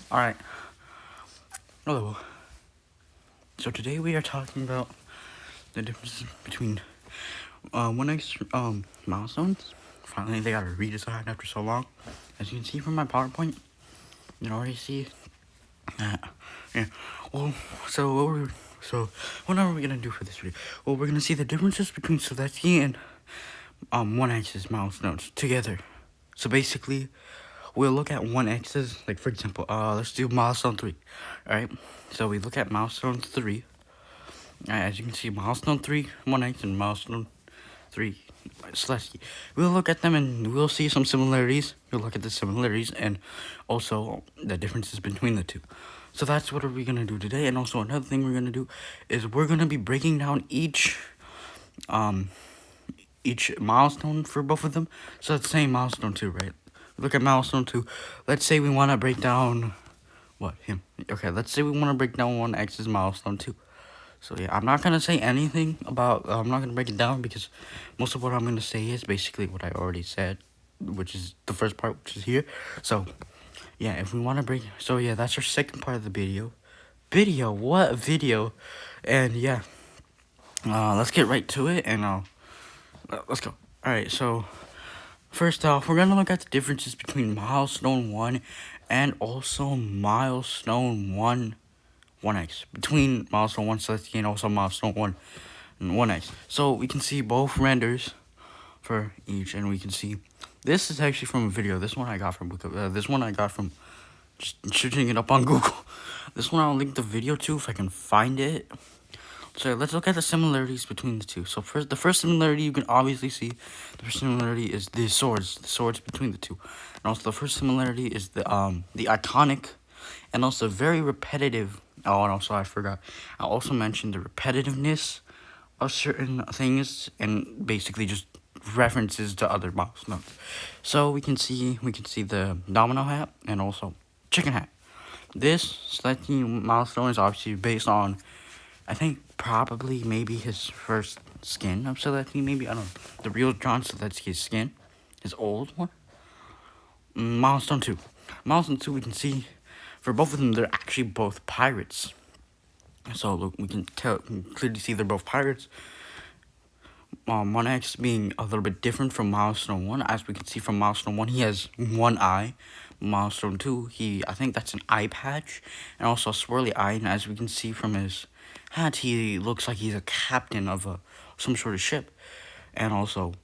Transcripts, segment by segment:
Alright, hello. So today we are talking about the difference between 1x milestones. Finally, they got a redesign after so long. As you can see from my PowerPoint, you can already see that. Yeah. Well, what are we gonna do for this video? Well, we're gonna see the differences between Celestia and 1x's milestones together. So basically, we'll look at 1x's, like for example, let's do milestone 3. Alright, so we look at milestone 3. As you can see, milestone 3, 1x, and milestone 3, Celestia. We'll look at them and we'll see some similarities. We'll look at the similarities and also the differences between the two. So that's what we're gonna do today. And also another thing we're gonna do is we're gonna be breaking down each milestone for both of them. So let's say milestone 2, right? Look at milestone 2. Let's say we want to break down him. Okay, let's say we want to break down 1x's milestone 2. So yeah, I'm not gonna say anything about. I'm not gonna break it down because most of what I'm gonna say is basically what I already said, which is the first part, which is here. So yeah, if we want to break, so yeah, that's our second part of the video. What video? And yeah, let's get right to it and let's go. All right, so first off, we're gonna look at the differences between milestone 1 and also milestone 1x, between milestone 1 Celestia and also milestone 1 and 1x. So we can see both renders for each, and we can see this is actually from a video. This one I got from just searching it up on Google. This one I'll link the video to if I can find it. So let's look at the similarities between the two. So first, the first similarity you can obviously see, the first similarity is the swords between the two. And also the first similarity is the iconic and also very repetitive. Oh, and also I forgot. I also mentioned the repetitiveness of certain things and basically just references to other milestones. So we can see the domino hat and also chicken hat. This selecting milestone is obviously based on, I think, probably maybe his first skin of Celestia, maybe, I don't know, the real John Celestia's skin, his old one. Milestone 2. Milestone 2, we can see, for both of them, they're actually both pirates. So look, we can clearly see they're both pirates. 1x being a little bit different from milestone 1. As we can see from milestone 1, he has one eye. Milestone 2, I think that's an eye patch, and also a swirly eye. And as we can see from his hat, he looks like he's a captain of some sort of ship, and also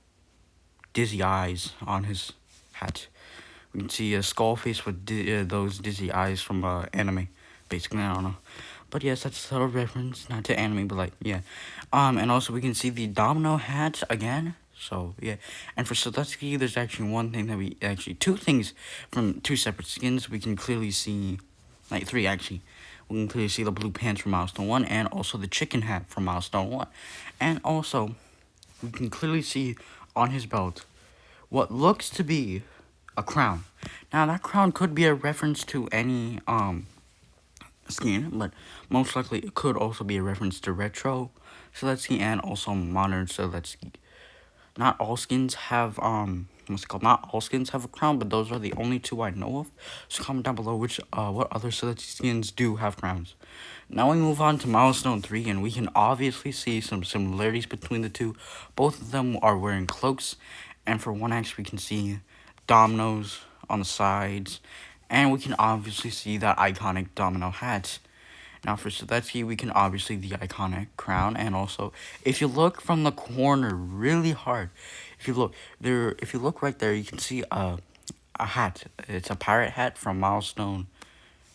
dizzy eyes on his hat. We can see a skull face with those dizzy eyes from anime, basically. I don't know, but yes, that's a subtle reference, not to anime, but like, yeah. And also we can see the domino hat again. So yeah, and for Celestia, there's actually two things from two separate skins. We can clearly see, like three actually. We can clearly see the blue pants from milestone 1 and also the chicken hat from milestone 1. And also, we can clearly see on his belt what looks to be a crown. Now that crown could be a reference to any skin, but most likely it could also be a reference to retro Celestia and also modern Celestia. Not all skins have not all skins have a crown, but those are the only two I know of. So comment down below what other Celestia skins do have crowns. Now we move on to milestone 3, and we can obviously see some similarities between the two. Both of them are wearing cloaks, and for 1x we can see dominoes on the sides, and we can obviously see that iconic domino hat. Now for Celestia, we can obviously the iconic crown, and also if you look from the corner really hard, if you look right there, you can see a hat. It's a pirate hat from milestone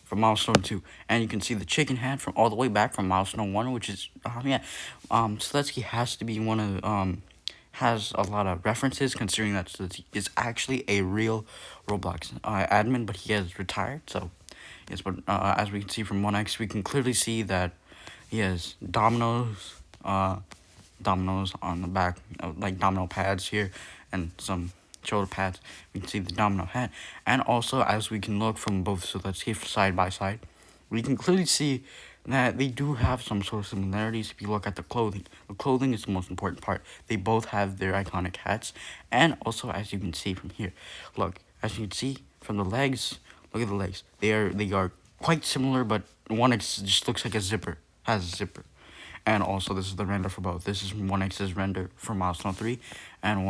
2, and you can see the chicken hat from all the way back from milestone 1, which is Celestia has to be one of has a lot of references, considering that Celestia is actually a real Roblox admin, but he has retired. So yes, but as we can see from 1x, we can clearly see that he has dominoes on the back, like domino pads here, and some shoulder pads. We can see the domino hat, and also as we can look from both, so let's see side by side, we can clearly see that they do have some sort of similarities. If you look at the clothing is the most important part. They both have their iconic hats, and also as you can see from here, look, as you can see from the legs, look at the legs. They are quite similar, but 1x just looks like a zipper, has a zipper. And also, this is the render for both. This is 1x's render for milestone 3, and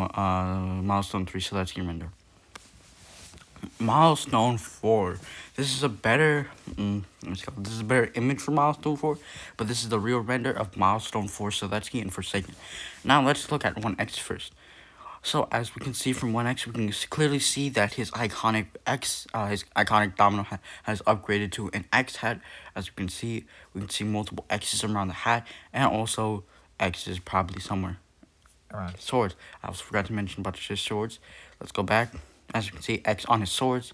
milestone 3 Celestia render. Milestone 4. This is a better this is a better image for milestone 4, but this is the real render of milestone 4 Celestia and Forsaken. Now let's look at 1x first. So as we can see from 1x, we can clearly see that his iconic his iconic domino hat has upgraded to an X hat. As you can see, we can see multiple X's around the hat, and also X is probably somewhere around his swords. I also forgot to mention about his swords. Let's go back. As you can see, X on his swords.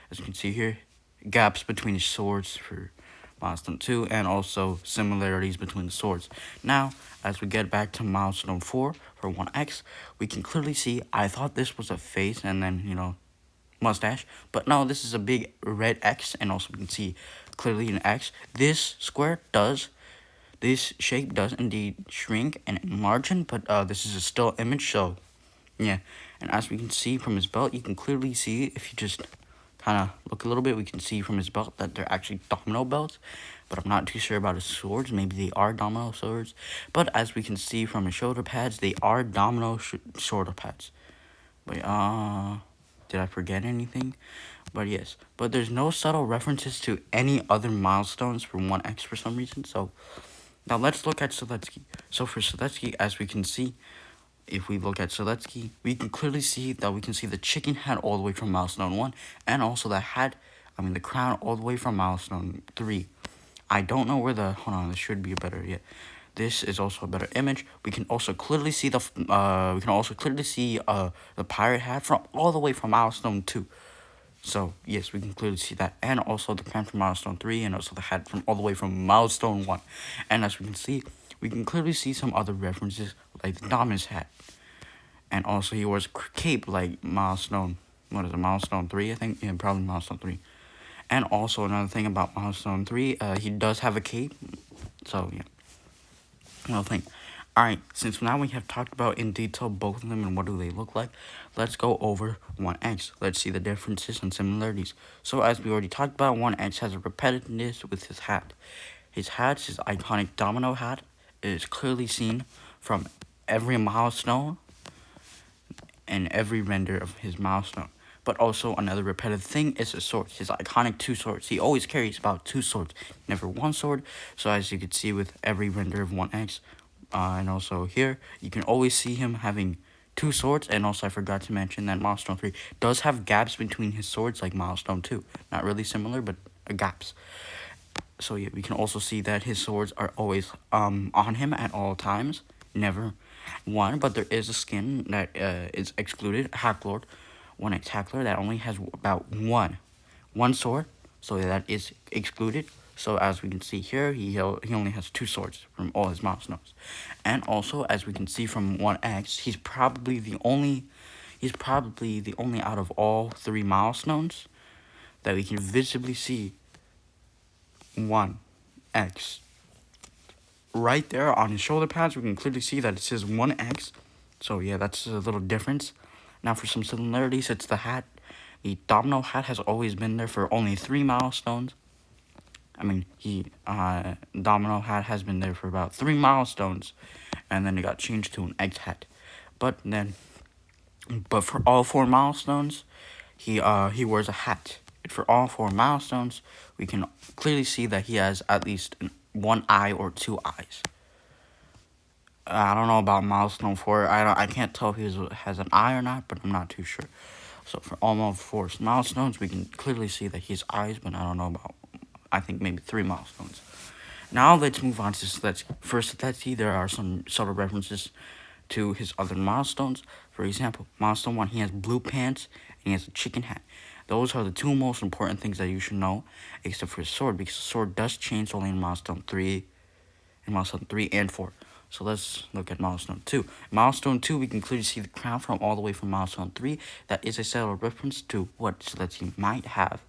As you can see here, gaps between his swords for milestone 2, and also similarities between the swords. Now, as we get back to milestone 4 for 1x, we can clearly see, I thought this was a face and then, mustache, but no, this is a big red X, and also we can see clearly an X. This shape does indeed shrink and enlarge, but this is a still image, so yeah. And as we can see from his belt, you can clearly see, if you just kind of look a little bit, we can see from his belt that they're actually domino belts, but I'm not too sure about his swords. Maybe they are domino swords, but as we can see from his shoulder pads, they are domino shoulder pads. Wait, did I forget anything? But yes, but there's no subtle references to any other milestones for 1x for some reason. So now let's look at Seletsky. So for Seletsky, as we can see, if we look at Seletsky, we can clearly see that we can see the chicken hat all the way from milestone 1, and also the the crown all the way from milestone 3. I don't know where hold on, this should be a better, yeah. This is also a better image. We can also clearly see the pirate hat from all the way from milestone 2. So yes, we can clearly see that, and also the crown from milestone 3, and also the hat from all the way from milestone 1. And as we can see, we can clearly see some other references like the Dominus hat, and also he wears a cape like milestone. What is it, milestone 3? I think, yeah, probably milestone 3. And also another thing about milestone 3, he does have a cape. So yeah, another thing. Alright, since now we have talked about in detail both of them and what do they look like, let's go over 1x. Let's see the differences and similarities. So as we already talked about, 1x has a repetitiveness with his hat. His iconic domino hat, is clearly seen from every milestone and every render of his milestone. But also another repetitive thing is his swords, his iconic 2 swords. He always carries about 2 swords, never 1 sword. So as you can see with every render of 1x, and also here, you can always see him having 2 swords. And also I forgot to mention that milestone 3 does have gaps between his swords like milestone 2. Not really similar, but gaps. So yeah, we can also see that his swords are always on him at all times, never 1. But there is a skin that is excluded, Hacklord, 1x Hacklord, that only has about one sword, so that is excluded. So as we can see here, he only has 2 swords from all his milestones. And also, as we can see from 1x, he's probably the only out of all 3 milestones that we can visibly see 1x. Right there on his shoulder pads, we can clearly see that it says 1x. So yeah, that's a little difference. Now for some similarities, it's the hat. The domino hat has always been there for only 3 milestones. Domino hat has been there for about 3 milestones, and then it got changed to an X hat. But for all 4 milestones, he wears a hat. And for all 4 milestones, we can clearly see that he has at least 1 eye or 2 eyes. I don't know about milestone 4. I can't tell if he has an eye or not, but I'm not too sure. So for all 4 milestones, we can clearly see that he has eyes, but I don't know about, I think maybe 3 milestones. Now let's move on to Seletsky. For Seletsky, there are some subtle references to his other milestones. For example, milestone 1, he has blue pants and he has a chicken hat. Those are the 2 most important things that you should know, except for his sword, because the sword does change only in milestone 3 and 4. So let's look at milestone 2. Milestone 2, we can clearly see the crown from all the way from milestone 3. That is a subtle reference to what Seletsky might have,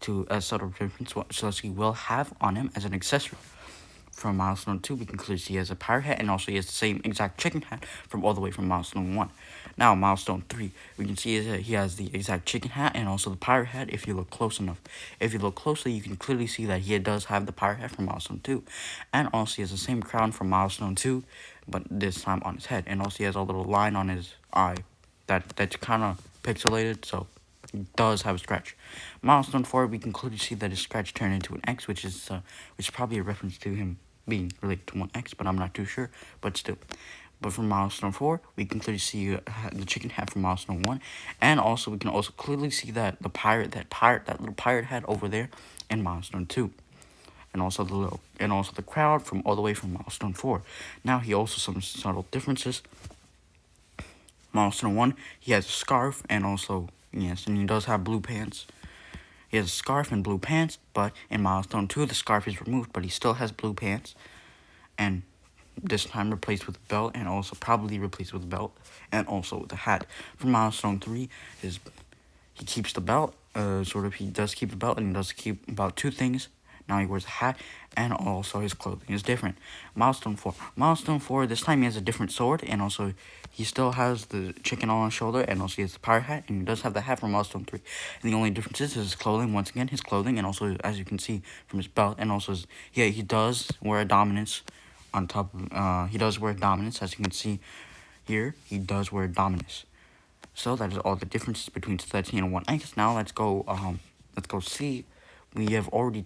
to a subtle reference what Seletsky will have on him as an accessory. from milestone 2, we can clearly see he has a pirate hat, and also he has the same exact chicken hat from all the way from milestone 1. Now, milestone 3, we can see that he has the exact chicken hat and also the pirate hat if you look close enough. If you look closely, you can clearly see that he does have the pirate hat from milestone 2. And also he has the same crown from milestone 2, but this time on his head. And also he has a little line on his eye that's kind of pixelated, so he does have a scratch. Milestone 4, we can clearly see that his scratch turned into an X, which is probably a reference to him being related to 1X, but I'm not too sure, but still. But from milestone 4, we can clearly see the chicken hat from milestone 1, and also we can also clearly see that that little pirate hat over there in milestone 2. And also the crowd from all the way from milestone 4. Now he also some subtle differences. Milestone 1, he has a scarf, and also, yes, and he does have blue pants. He has a scarf and blue pants, but in milestone 2, the scarf is removed, but he still has blue pants. And this time replaced with a belt, and also probably replaced with a belt, and also with a hat. For milestone 3, he keeps the belt, he does keep the belt, and he does keep about 2 things. Now he wears a hat, and also his clothing is different. Milestone 4, this time he has a different sword, and also he still has the chicken on his shoulder, and also he has the pirate hat, and he does have the hat from milestone 3. And the only difference is his clothing, once again, his clothing, and also, as you can see, from his belt, and also, he does wear a dominance on top of, he does wear dominance, as you can see here, he does wear dominance. So that is all the differences between 13 and 1X. Now let's go see. We have already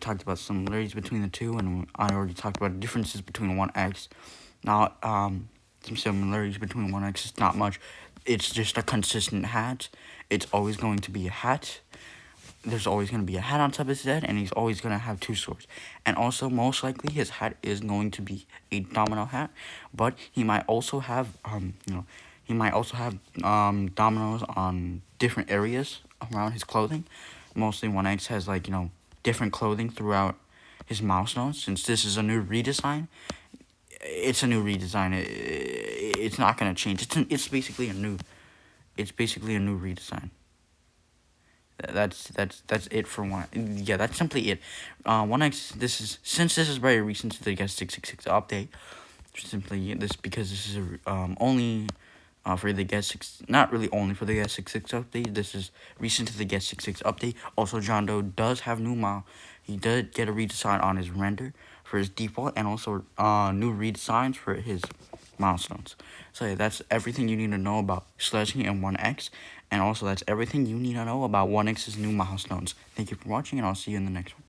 talked about similarities between the two, and I already talked about the differences between 1X. Now, some similarities between 1X is not much. It's just a consistent hat. It's always going to be a hat. There's always going to be a hat on top of his head, and he's always going to have 2 swords. And also, most likely, his hat is going to be a domino hat, but he might also have, dominoes on different areas around his clothing. Mostly 1X has, different clothing throughout his milestones. Since this is a new redesign, it's a new redesign. It's not going to change. It's basically a new redesign. That's it for one. Yeah, that's simply it. 1X. Since this is very recent to the Guest 666 update. Simply this because this is only for the Guest 6. Not really only for the Guest 66 update. This is recent to the Guest 66 update. Also, John Doe does have he did get a redesign on his render for his default, and also new redesigns for his milestones. So yeah, that's everything you need to know about sledging and 1X, and also that's everything you need to know about 1X's new milestones. Thank you for watching, and I'll see you in the next one.